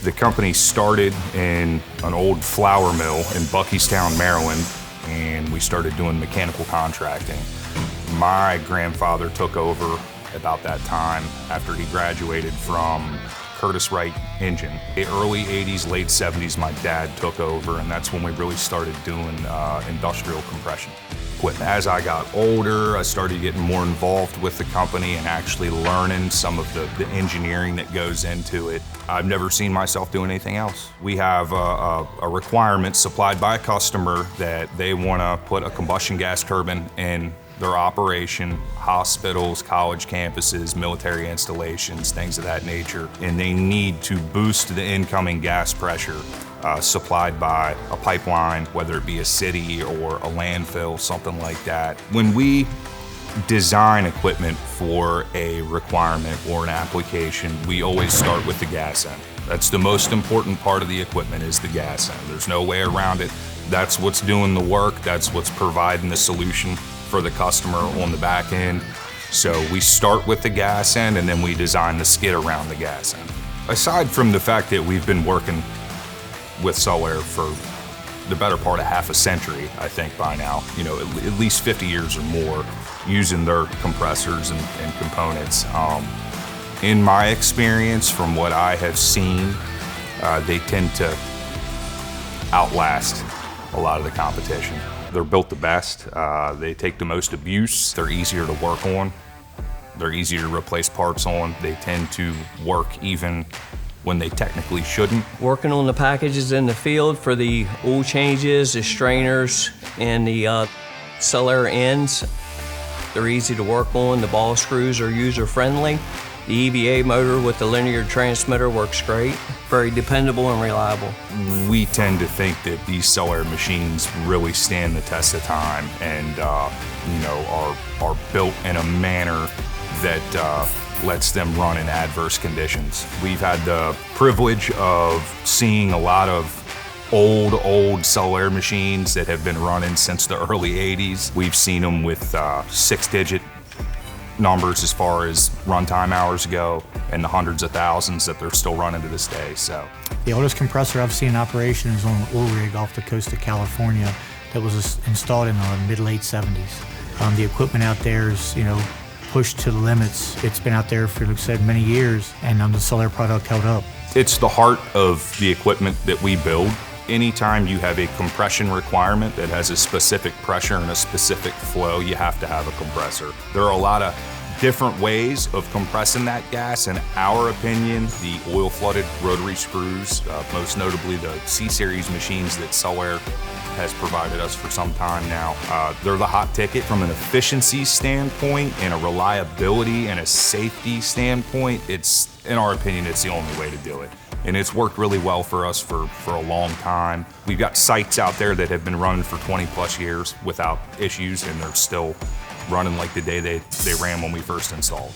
The company started in an old flour mill in Buckystown, Maryland, and we started doing mechanical contracting. My grandfather took over about that time after he graduated from Curtiss-Wright engine. The early 80s, late 70s, my dad took over, and that's when we really started doing industrial compression equipment. As I got older, I started getting more involved with the company and actually learning some of the engineering that goes into it. I've never seen myself doing anything else. We have a requirement supplied by a customer that they want to put a combustion gas turbine in their operation, hospitals, college campuses, military installations, things of that nature, and they need to boost the incoming gas pressure supplied by a pipeline, whether it be a city or a landfill, something like that. When we design equipment for a requirement or an application, we always start with the gas end. That's the most important part of the equipment, is the gas end. There's no way around it. That's what's doing the work. That's what's providing the solution for the customer on the back end. So we start with the gas end, and then we design the skid around the gas end. Aside from the fact that we've been working with Sullair for the better part of half a century, I think by now, at least 50 years or more, using their compressors and components. In my experience, from what I have seen, they tend to outlast a lot of the competition. They're built the best, they take the most abuse, they're easier to work on, they're easier to replace parts on, they tend to work even when they technically shouldn't. Working on the packages in the field for the oil changes, the strainers, and the Sullair ends, they're easy to work on, the ball screws are user-friendly. The EVA motor with the linear transmitter works great, very dependable and reliable. We tend to think that these Sullair machines really stand the test of time and are built in a manner that lets them run in adverse conditions. We've had the privilege of seeing a lot of old Sullair machines that have been running since the early 80s. We've seen them with 6-digit numbers as far as runtime hours go, and the hundreds of thousands that they're still running to this day. So the oldest compressor I've seen in operation is on an oil rig off the coast of California that was installed in the mid-late 70s. The equipment out there is, pushed to the limits. It's been out there for, like I said, many years, and the Sullair product held up. It's the heart of the equipment that we build. Anytime you have a compression requirement that has a specific pressure and a specific flow, you have to have a compressor. There are a lot of different ways of compressing that gas. In our opinion, the oil-flooded rotary screws, most notably the C-Series machines that Sullair has provided us for some time now, they're the hot ticket from an efficiency standpoint and a reliability and a safety standpoint. In our opinion, it's the only way to do it. And it's worked really well for us for a long time. We've got sites out there that have been running for 20+ years without issues, and they're still running like the day they ran when we first installed.